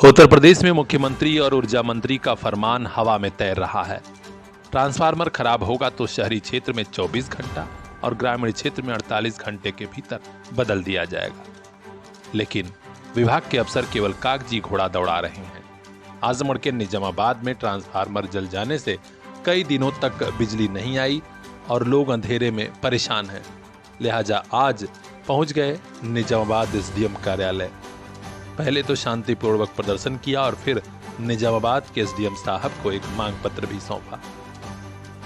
उत्तर प्रदेश में मुख्यमंत्री और ऊर्जा मंत्री का फरमान हवा में तैर रहा है। ट्रांसफार्मर खराब होगा तो शहरी क्षेत्र में 24 घंटा और ग्रामीण क्षेत्र में 48 घंटे के भीतर बदल दिया जाएगा। लेकिन विभाग के अफसर केवल कागजी घोड़ा दौड़ा रहे हैं। आजमगढ़ के निजामाबाद में ट्रांसफार्मर जल जाने से कई दिनों तक बिजली नहीं आई और लोग अंधेरे में परेशान हैं। लिहाजा आज पहुंच गए निजामाबाद एसडीएम कार्यालय। पहले तो शांतिपूर्वक प्रदर्शन किया और फिर निजामाबाद के एसडीएम साहब को एक मांग पत्र भी सौंपा।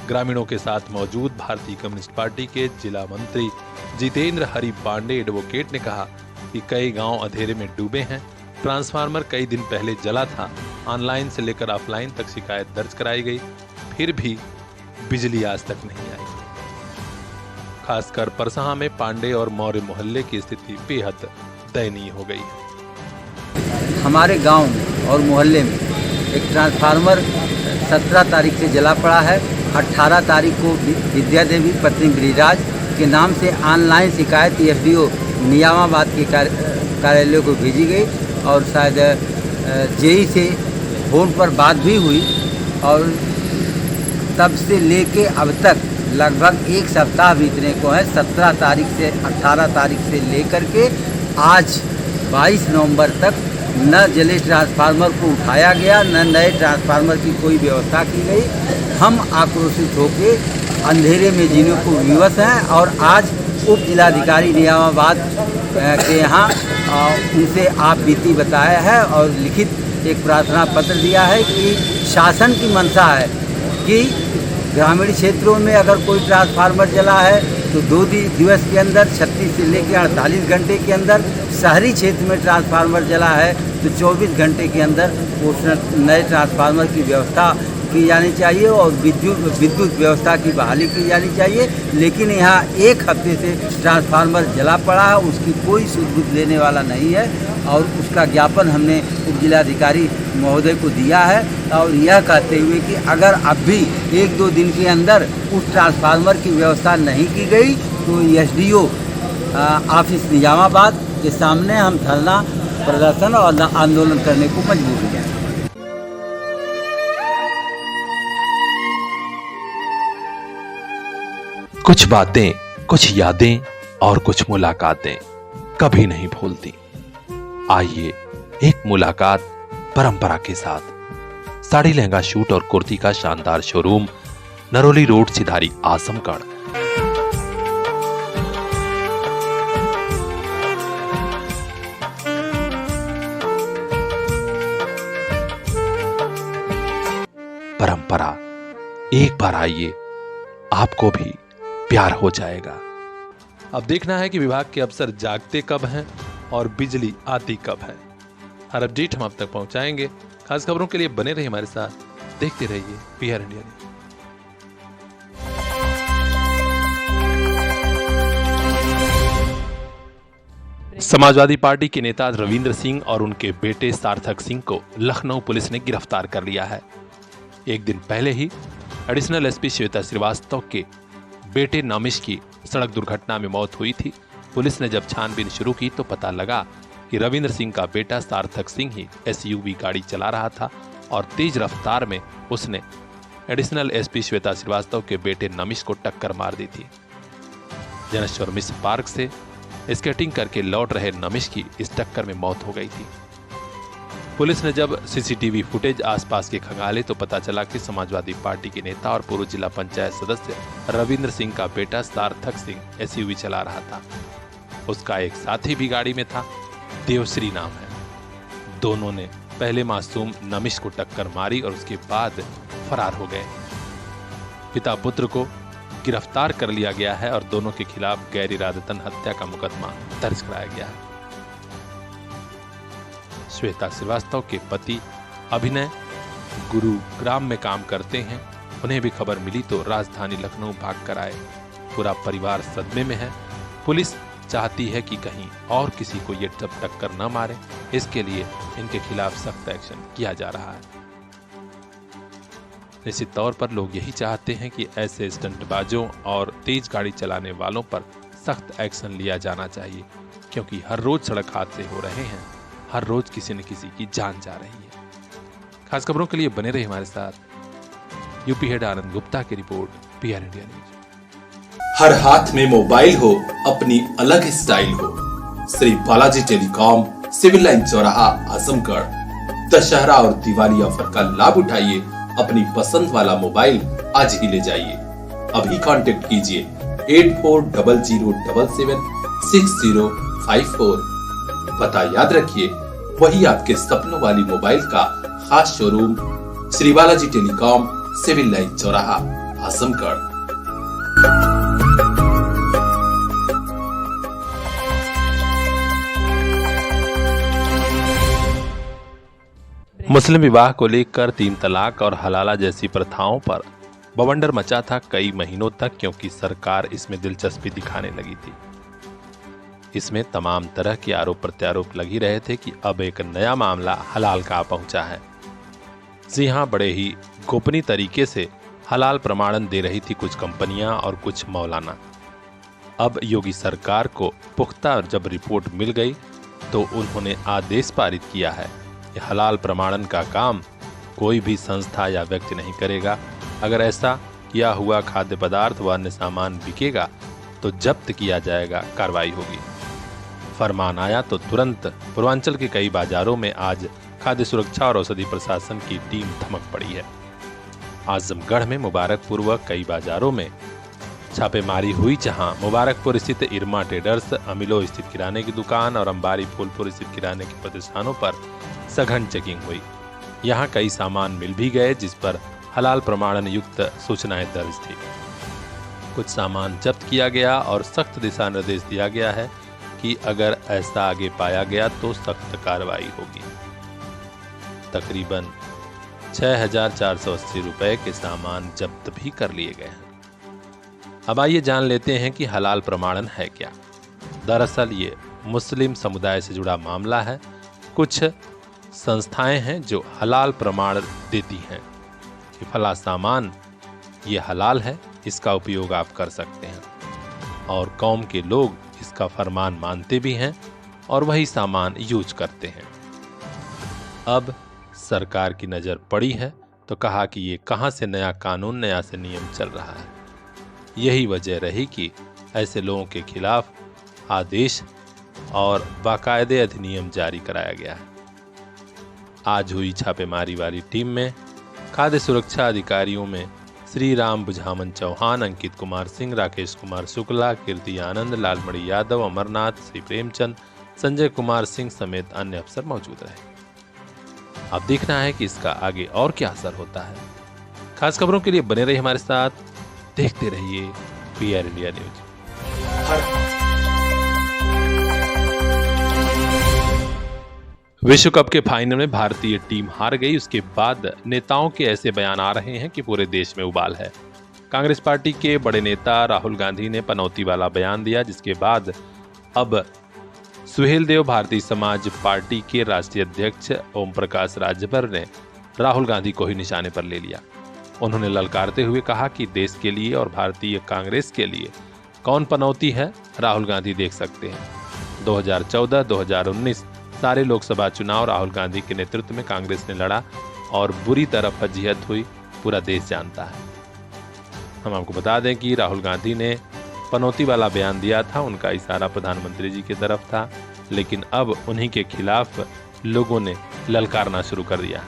ग्रामीणों के साथ मौजूद भारतीय कम्युनिस्ट पार्टी के जिला मंत्री जितेंद्र हरि पांडे एडवोकेट ने कहा कि कई गांव अंधेरे में डूबे हैं। ट्रांसफार्मर कई दिन पहले जला था। ऑनलाइन से लेकर ऑफलाइन तक शिकायत दर्ज कराई गई, फिर भी बिजली आज तक नहीं आई। खासकर परसहा में पांडे और मौर्य मोहल्ले की स्थिति बेहद दयनीय हो गई है। हमारे गांव में और मोहल्ले में एक ट्रांसफार्मर 17 तारीख से जला पड़ा है। 18 तारीख को विद्या देवी पत्नी गिरिराज के नाम से ऑनलाइन शिकायत एसडीओ निजामाबाद के कार्यालय को भेजी गई और शायद जेई से फोन पर बात भी हुई और तब से लेके अब तक लगभग एक सप्ताह बीतने को है। 17 तारीख से 18 तारीख से लेकर के आज 22 नवंबर तक न जले ट्रांसफार्मर को उठाया गया, न नए ट्रांसफार्मर की कोई व्यवस्था की गई। हम आक्रोशित होकर अंधेरे में जीने को विवश हैं और आज उप जिलाधिकारी निजामाबाद के यहाँ उनसे आप बीती बताया है और लिखित एक प्रार्थना पत्र दिया है कि शासन की मंशा है कि ग्रामीण क्षेत्रों में अगर कोई ट्रांसफार्मर जला है तो 2 दिवस के अंदर 36 से लेकर 48 घंटे के अंदर, शहरी क्षेत्र में ट्रांसफार्मर जला है तो 24 घंटे के अंदर उस नए ट्रांसफार्मर की व्यवस्था की जानी चाहिए और विद्युत व्यवस्था की बहाली की जानी चाहिए। लेकिन यहाँ एक हफ्ते से ट्रांसफार्मर जला पड़ा है, उसकी कोई सुध लेने वाला नहीं है और उसका ज्ञापन हमने उप जिलाधिकारी महोदय को दिया है और यह कहते हुए कि अगर अब भी 1-2 दिन के अंदर उस ट्रांसफार्मर की व्यवस्था नहीं की गई तो एसडीओ ऑफिस निजामाबाद के सामने हम धरना प्रदर्शन और आंदोलन करने को मजबूर हो गए। कुछ बातें, कुछ यादें और कुछ मुलाकातें कभी नहीं भूलती। आइए एक मुलाकात परंपरा के साथ। साड़ी लहंगा शूट और कुर्ती का शानदार शोरूम, नरोली रोड, सिधारी, आजमगढ़। परंपरा, एक बार आइए, आपको भी प्यार हो जाएगा। अब देखना है कि विभाग के अफसर जागते कब हैं और बिजली आती कब है। हर अपडेट हम आप तक पहुंचाएंगे। खास खबरों के लिए बने रहिए हमारे साथ, देखते रहिए PR India news. Samajwadi party के नेता रविंद्र सिंह और उनके बेटे सार्थक सिंह को लखनऊ पुलिस ने गिरफ्तार कर लिया है। एक दिन पहले ही एडिशनल एसपी श्वेता श्रीवास्तव के बेटे नमिश की सड़क दुर्घटना में मौत हुई थी। पुलिस ने जब छानबीन शुरू की तो पता लगा कि रविंद्र सिंह का बेटा सार्थक सिंह ही एसयूवी गाड़ी चला रहा था और तेज रफ्तार में उसने एडिशनल एसपी श्वेता श्रीवास्तव के बेटे नमिश को टक्कर मार दी थी। जनेश्वर मिश्र पार्क से स्केटिंग करके लौट रहे नमिश की इस टक्कर में मौत हो गई थी। पुलिस ने जब सीसीटीवी फुटेज आसपास के खंगाले तो पता चला कि समाजवादी पार्टी के नेता और पूर्व जिला पंचायत सदस्य रविंद्र सिंह का बेटा सार्थक सिंह एसयूवी चला रहा था। उसका एक साथी भी गाड़ी में था, देवश्री नाम है। दोनों ने पहले मासूम नमिश को टक्कर मारी और उसके बाद फरार हो गए। पिता पुत्र को गिरफ्तार कर लिया गया है और दोनों के खिलाफ गैर इरादतन हत्या का मुकदमा दर्ज कराया गया है। श्वेता श्रीवास्तव के पति अभिनय गुरुग्राम में काम करते हैं। उन्हें भी खबर मिली तो राजधानी लखनऊ भाग कर आए। पूरा परिवार सदमे में है। पुलिस चाहती है कि कहीं और किसी को ये टक्कर न मारे, इसके लिए इनके खिलाफ सख्त एक्शन किया जा रहा है। निश्चित तौर पर लोग यही चाहते हैं कि ऐसे स्टंटबाजों और तेज गाड़ी चलाने वालों पर सख्त एक्शन लिया जाना चाहिए, क्योंकि हर रोज सड़क हादसे हो रहे हैं। हर रोज किसी न किसी की जान जा रही है। खास खबरों के लिए बने रहे हमारे साथ। यूपी हेड आनंद गुप्ता की रिपोर्ट, PR इंडिया न्यूज। हर हाथ में मोबाइल हो, अपनी अलग स्टाइल हो। Shri Balaji telecom, civil line चौराहा, आजमगढ़। दशहरा और दिवाली ऑफर का लाभ उठाइए। अपनी पसंद वाला मोबाइल आज ही ले जाइए। अभी कांटेक्ट कीजिए 8400776054। पता याद रखिए, वही आपके सपनों वाली मोबाइल का खास showroom Shri Balaji telecom, civil line चौराहा, आजमगढ़। मुस्लिम विवाह को लेकर 3 तलाक और हलाला जैसी प्रथाओं पर बवंडर मचा था कई महीनों तक, क्योंकि सरकार इसमें दिलचस्पी दिखाने लगी थी। इसमें तमाम तरह के आरोप प्रत्यारोप लग ही रहे थे कि अब एक नया मामला हलाल का पहुंचा है। जी हां, बड़े ही गोपनीय तरीके से हलाल प्रमाणन दे रही थी कुछ कंपनियां और कुछ मौलाना। अब योगी सरकार को पुख्ता जब रिपोर्ट मिल गई तो उन्होंने आदेश पारित किया है कि हलाल प्रमाणन का काम कोई भी संस्था या व्यक्ति नहीं करेगा। अगर ऐसा किया हुआ खाद्य पदार्थ व अन्य सामान बिकेगा तो जब्त किया जाएगा, कार्रवाई होगी। फरमान आया तो तुरंत पूर्वांचल के कई बाजारों में आज खाद्य सुरक्षा और औषधि प्रशासन की टीम धमक पड़ी है। आजमगढ़ में मुबारकपुर व कई बाजारों में छापेमारी हुई, जहां मुबारकपुर स्थित इरमा ट्रेडर्स, अमिलो स्थित किराने की दुकान और अंबारी फूलपुर स्थित किराने के प्रतिष्ठानों पर सघन चेकिंग हुई। यहां कई सामान मिल भी गए जिस पर हलाल प्रमाणन युक्त सूचनाएं दर्ज थी। कुछ सामान जब्त किया गया और सख्त दिशा निर्देश दिया गया है कि अगर ऐसा आगे पाया गया तो सख्त कार्रवाई होगी। तकरीबन 6,480 रुपए के सामान जब्त भी कर लिए गए हैं। अब आइए जान लेते हैं कि हलाल प्रमाणन है क्या। दरअसल ये मुस्लिम समुदाय से जुड़ा मामला है। कुछ संस्थाएं हैं जो हलाल प्रमाण देती हैं कि फला सामान ये हलाल है, इसका उपयोग आप कर सकते हैं, और कौम के लोग इसका फरमान मानते भी हैं और वही सामान यूज करते हैं। अब सरकार की नज़र पड़ी है तो कहा कि ये कहां से नया कानून, नया से नियम चल रहा है। यही वजह रही कि ऐसे लोगों के खिलाफ आदेश और बाकायदे अधिनियम जारी कराया गया है। आज हुई छापेमारी वाली टीम में खाद्य सुरक्षा अधिकारियों में श्री राम बुझामन चौहान, अंकित कुमार सिंह, राकेश कुमार शुक्ला, कीर्ति आनंद, लालमणि यादव, अमरनाथ, श्री प्रेमचंद, संजय कुमार सिंह समेत अन्य अफसर मौजूद रहे। अब देखना है कि इसका आगे और क्या असर होता है। खास खबरों के लिए बने रहिए हमारे साथ, देखते रहिए PR इंडिया न्यूज। विश्व कप के फाइनल में भारतीय टीम हार गई। उसके बाद नेताओं के ऐसे बयान आ रहे हैं कि पूरे देश में उबाल है। कांग्रेस पार्टी के बड़े नेता राहुल गांधी ने पनौती वाला बयान दिया, जिसके बाद अब सुहेल देव भारतीय समाज पार्टी के राष्ट्रीय अध्यक्ष ओम प्रकाश राजभर ने राहुल गांधी को ही निशाने पर ले लिया। उन्होंने ललकारते हुए कहा कि देश के लिए और भारतीय कांग्रेस के लिए कौन पनौती है, राहुल गांधी देख सकते हैं। 2014-2019 सारे लोकसभा चुनाव राहुल गांधी के नेतृत्व में कांग्रेस ने लड़ा और बुरी तरह फजीहत हुई, पूरा देश जानता है। हम आपको बता दें कि राहुल गांधी ने पनौती वाला बयान दिया था, उनका इशारा प्रधानमंत्री जी की तरफ था, लेकिन अब उन्हीं के खिलाफ लोगों ने ललकारना शुरू कर दिया।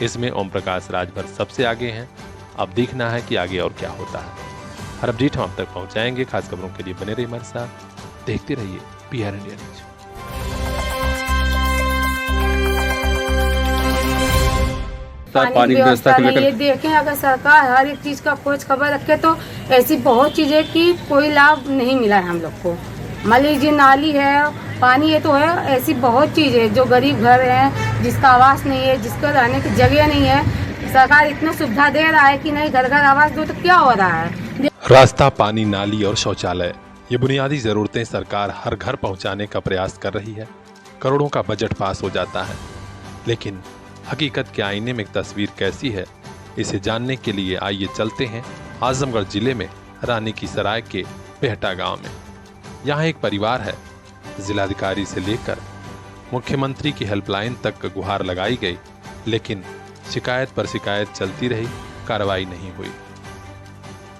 इसमें ओम प्रकाश राजभर सबसे आगे हैं। अब देखना है कि आगे और क्या होता है। हर अपडेट हम आप तक पहुंचाएंगे। खास खबरों के लिए बने रहिए हमारे साथ, देखते रहिए PR इंडिया न्यूज। पानी की व्यवस्था को लेकर ये देखें, अगर सरकार हर एक चीज का खोज खबर रखे तो ऐसी बहुत चीजें की कोई लाभ नहीं मिला है हम लोग को। मान लीजिए नाली है, पानी है तो है, ऐसी बहुत चीजें जो गरीब घर है, जिसका आवास नहीं है, जिसका रहने की जगह नहीं है, सरकार इतना सुविधा दे रहा है कि नहीं घर घर आवास दो, तो क्या हो रहा है। रास्ता, पानी, नाली और शौचालय, ये बुनियादी जरूरतें सरकार हर घर पहुंचाने का प्रयास कर रही है। करोड़ों का बजट पास हो जाता है, लेकिन हकीकत के आईने में एक तस्वीर कैसी है, इसे जानने के लिए आइए चलते हैं आजमगढ़ जिले में रानी की सराय के बेहटा गांव में। यहाँ एक परिवार है, जिलाधिकारी से लेकर मुख्यमंत्री की हेल्पलाइन तक गुहार लगाई गई, लेकिन शिकायत पर शिकायत चलती रही, कार्रवाई नहीं हुई।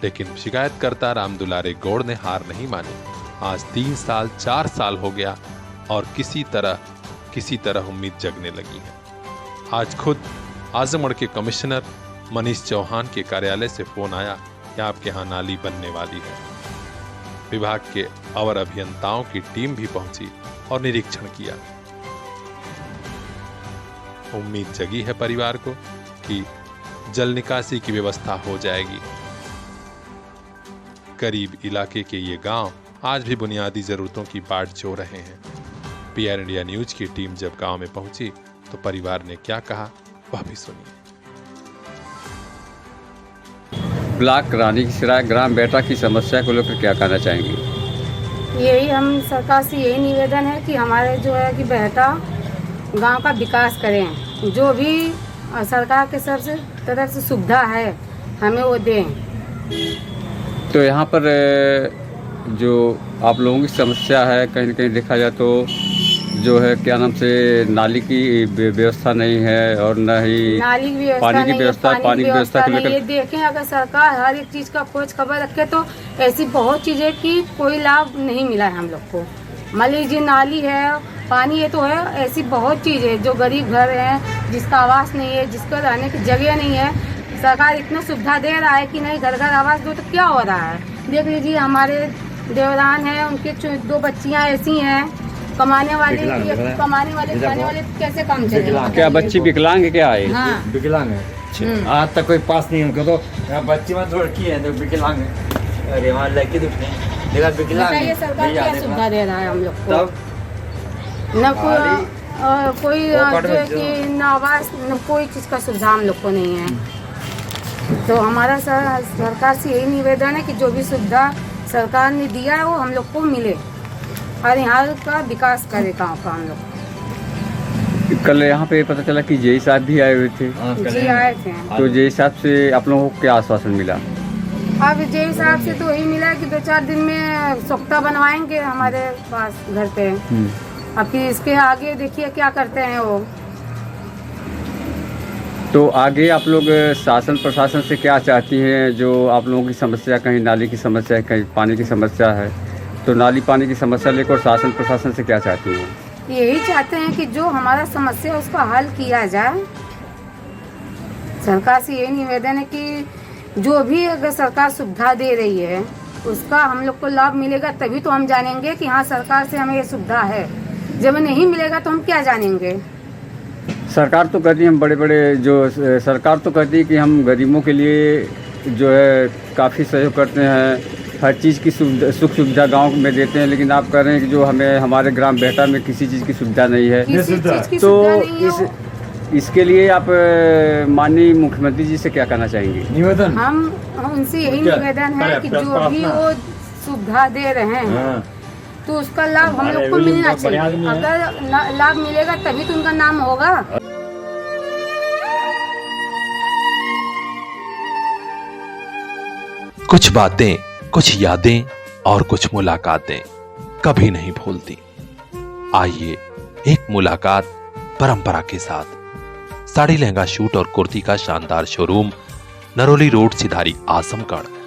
लेकिन शिकायतकर्ता रामदुलारे गौड़ ने हार नहीं मानी। आज 3 साल 4 साल हो गया और किसी तरह उम्मीद जगने लगी है। आज खुद आजमगढ़ के कमिश्नर मनीष चौहान के कार्यालय से फोन आया कि आपके यहाँ नाली बनने वाली है। विभाग के अवर अभियंताओं की टीम भी पहुंची और निरीक्षण किया। उम्मीद जगी है परिवार को कि जल निकासी की व्यवस्था हो जाएगी। गरीब इलाके के ये गांव आज भी बुनियादी जरूरतों की बाट जो रहे हैं। पीआर इंडिया न्यूज की टीम जब गांव में पहुंची तो परिवार ने क्या कहा वह भी सुनिए। ब्लॉक रानी की सराय ग्राम बेटा की समस्या को लेकर क्या कहना चाहेंगे? यही हम सरकार से यही निवेदन है कि हमारे जो है कि बेहटा गांव का विकास करें। जो भी सरकार के तरफ से सुविधा है हमें वो दें। तो यहाँ पर जो आप लोगों की समस्या है, कहीं न कहीं देखा जाए तो जो है क्या नाम से नाली की व्यवस्था नहीं है और न ही नाली की पानी की व्यवस्था को लेकर। ये देखें, अगर सरकार हर एक चीज़ का खोज खबर रखे तो ऐसी बहुत चीज़ें की कोई लाभ नहीं मिला है हम लोग को। मान लीजिए नाली है, पानी है तो है, ऐसी बहुत चीज़ें जो गरीब घर हैं, जिसका आवास नहीं है, जिसको रहने की जगह नहीं है, सरकार इतना सुविधा दे रहा है कि नहीं घर घर आवास दो, तो क्या हो रहा है। देख लीजिए हमारे देवरान हैं, उनके 2 बच्चियाँ ऐसी हैं, कमाने वाले खाने वाले कैसे काम चलेगा। क्या बच्ची विकलांग है? क्या है? हाँ विकलांग है। आज तक कोई पास नहीं उनको, तो बच्ची में लड़की है तो विकलांग है। अरे वहाँ लड़की तो देखा विकलांग है। सरकार क्या सुविधा दे रहा है हम लोग को? न कोई जो है कि न आवास, न कोई चीज़ का सुविधा हम लोग को नहीं है। तो हमारा सरकार से यही निवेदन है कि जो भी सुविधा सरकार ने दिया है वो हम लोग को मिले और यहाँ का विकास करे गाँव का हम लोग। कल यहाँ पे पता चला कि जेई साहब भी आए हुए थे। जी आए थे। तो जेई साहब से आप लोगों को क्या आश्वासन मिला? अब जेई साहब से तो यही मिला कि 2-4 दिन में सोख्ता बनवाएंगे हमारे पास घर पे। अब फिर इसके आगे देखिए क्या करते हैं वो। तो आगे आप लोग शासन प्रशासन से क्या चाहती हैं? जो आप लोगों की समस्या, कहीं नाली की समस्या है, कहीं पानी की समस्या है, तो नाली पानी की समस्या लेकर शासन प्रशासन से क्या चाहती हैं? यही चाहते हैं कि जो हमारा समस्या है उसका हल किया जाए। सरकार से यही निवेदन है कि जो भी अगर सरकार सुविधा दे रही है उसका हम लोग को लाभ मिलेगा, तभी तो हम जानेंगे कि हाँ सरकार से हमें ये सुविधा है। जब नहीं मिलेगा तो हम क्या जानेंगे। सरकार तो कहती है हम सरकार तो कहती है कि हम गरीबों के लिए जो है काफ़ी सहयोग करते हैं, हर चीज़ की सुख सुविधा गांव में देते हैं, लेकिन आप कह रहे हैं कि जो हमें हमारे ग्राम बेटा में किसी चीज़ की सुविधा नहीं है। तो इसके लिए आप माननीय मुख्यमंत्री जी से क्या कहना चाहेंगे? निवेदन हम उनसे यही निवेदन है कि जो भी वो सुविधा दे रहे हैं तो उसका लाभ हम लोग को मिलना चाहिए। अगर लाभ मिलेगा तभी तो उनका नाम होगा। कुछ बातें, कुछ यादें और कुछ मुलाकातें कभी नहीं भूलती। आइए एक मुलाकात परंपरा के साथ। साड़ी लहंगा शूट और कुर्ती का शानदार शोरूम, नरोली रोड, सिधारी, आजमगढ़।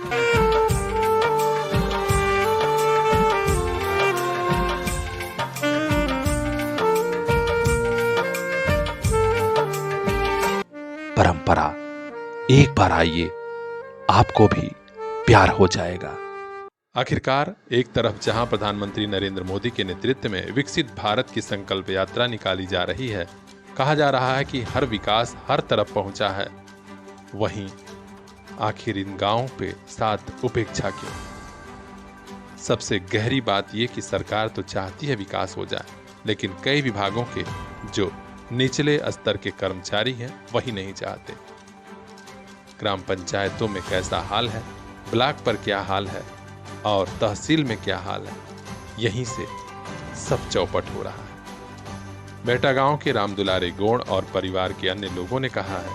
परंपरा, एक बार आइए, आपको भी प्यार हो जाएगा। आखिरकार एक तरफ जहां प्रधानमंत्री नरेंद्र मोदी के नेतृत्व में विकसित भारत की संकल्प यात्रा निकाली जा रही है, कहा जा रहा है कि हर विकास हर तरफ पहुंचा है, वहीं आखिर इन गांवों पे साथ उपेक्षा क्यों? सबसे गहरी बात यह कि सरकार तो चाहती है विकास हो जाए, लेकिन कई विभागों के जो निचले स्तर के कर्मचारी हैं वही नहीं चाहते। ग्राम पंचायतों में कैसा हाल है, ब्लॉक पर क्या हाल है और तहसील में क्या हाल है, यहीं से सब चौपट हो रहा है। बेटा गांव के रामदुलारे गौड़ और परिवार के अन्य लोगों ने कहा है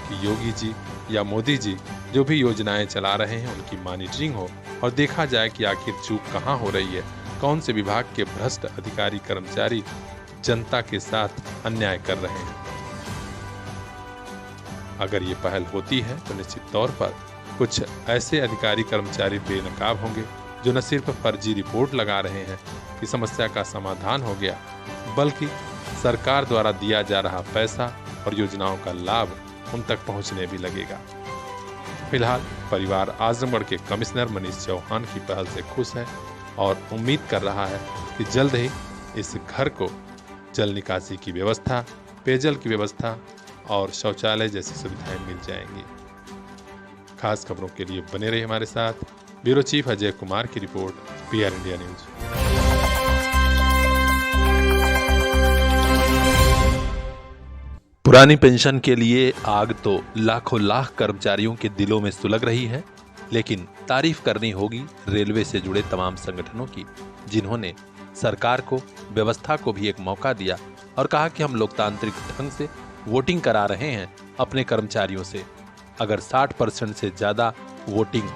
कि योगी जी या मोदी जी जो भी योजनाएं चला रहे हैं उनकी मॉनिटरिंग हो और देखा जाए कि आखिर चूक कहां हो रही है, कौन से विभाग के भ्रष्ट अधिकारी कर्मचारी जनता के साथ अन्याय कर रहे हैं। अगर ये पहल होती है तो निश्चित तौर पर कुछ ऐसे अधिकारी कर्मचारी बेनकाब होंगे जो न सिर्फ फर्जी रिपोर्ट लगा रहे हैं कि समस्या का समाधान हो गया, बल्कि सरकार द्वारा दिया जा रहा पैसा और योजनाओं का लाभ उन तक पहुंचने भी लगेगा। फिलहाल परिवार आजमगढ़ के कमिश्नर मनीष चौहान की पहल से खुश है और उम्मीद कर रहा है कि जल्द ही इस घर को जल निकासी की व्यवस्था, पेयजल की व्यवस्था और शौचालय जैसी सुविधाएं मिल जाएंगी। खास खबरों के लिए बने रहिए हमारे साथ। ब्यूरो चीफ अजय कुमार की रिपोर्ट, PR इंडिया न्यूज। पुरानी पेंशन के लिए आग तो लाखों लाख कर्मचारियों के दिलों में सुलग रही है, लेकिन तारीफ करनी होगी रेलवे से जुड़े तमाम संगठनों की, जिन्होंने सरकार को, व्यवस्था को भी एक मौका दिया और कहा कि हम लोकतांत्रिक ढंग से वोटिंग करा रहे हैं अपने कर्मचारियों से। अगर 60% से ज्यादा वोटिंग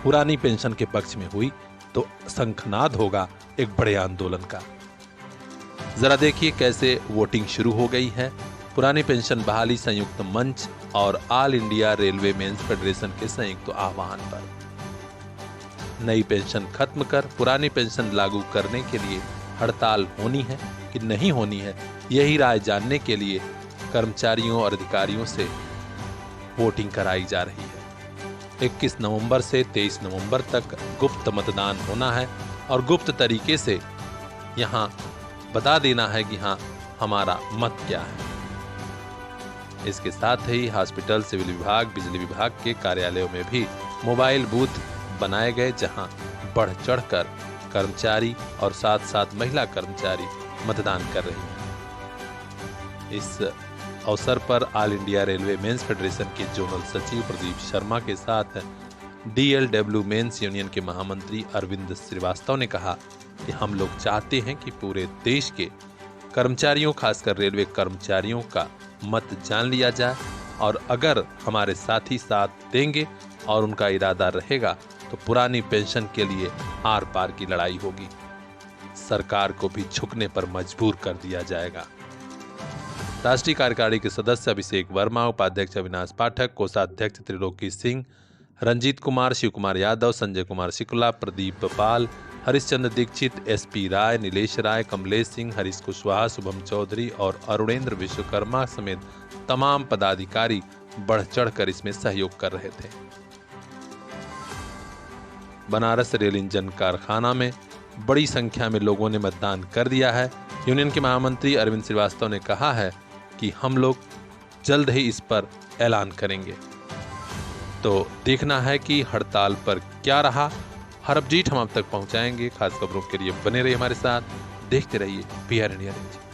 पुरानी पेंशन के पक्ष में हुई तो शंखनाद होगा एक बड़े आंदोलन का। जरा देखिए कैसे वोटिंग शुरू हो गई है। पुरानी पेंशन बहाली संयुक्त मंच और all India railway men's federation के संयुक्त आह्वान पर नई पेंशन खत्म कर पुरानी पेंशन लागू करने के लिए हड़ताल होनी है कि नहीं होनी है, यही राय जानने के लिए कर्मचारियों और अधिकारियों से वोटिंग कराई जा रही है। 21 नवंबर से 23 नवंबर तक गुप्त मतदान होना है और गुप्त तरीके से यहां बता देना है कि हाँ, हमारा मत क्या है। इसके साथ ही हॉस्पिटल, सिविल विभाग, बिजली विभाग के कार्यालयों में भी मोबाइल बूथ बनाए गए, जहां बढ़ चढ़कर कर्मचारी और साथ साथ महिला कर्मचारी मतदान कर रही हैं। इस अवसर पर all India railway men's federation के जोनल सचिव प्रदीप शर्मा के साथ DLW मेंस यूनियन के महामंत्री अरविंद श्रीवास्तव ने कहा कि हम लोग चाहते हैं कि पूरे देश के कर्मचारियों, खासकर रेलवे कर्मचारियों का मत जान लिया जाए, और अगर हमारे साथी साथ देंगे और उनका इरादा रहेगा तो पुरानी पेंशन के लिए आर पार की लड़ाई होगी। सरकार को भी झुकने पर मजबूर कर दिया जाएगा। राष्ट्रीय कार्यकारिणी के सदस्य अभिषेक वर्मा, उपाध्यक्ष अविनाश पाठक, कोषाध्यक्ष त्रिलोकी सिंह, रंजीत कुमार, शिव कुमार यादव, संजय कुमार शुक्ला, प्रदीप पाल, हरिश्चंद्र दीक्षित, SP राय, नीलेश राय, कमलेश सिंह, हरीश कुशवाहा, शुभम चौधरी और अरुणेंद्र विश्वकर्मा समेत तमाम पदाधिकारी बढ़ चढ़कर इसमें सहयोग कर रहे थे। बनारस रेल इंजन कारखाना में बड़ी संख्या में लोगों ने मतदान कर दिया है। यूनियन के महामंत्री अरविंद श्रीवास्तव ने कहा है कि हम लोग जल्द ही इस पर ऐलान करेंगे। तो देखना है कि हड़ताल पर क्या रहा। हर अपडेट हम आप तक पहुंचाएंगे। खास खबरों के लिए बने रहिए हमारे साथ, देखते रहिए PR इंडिया न्यूज।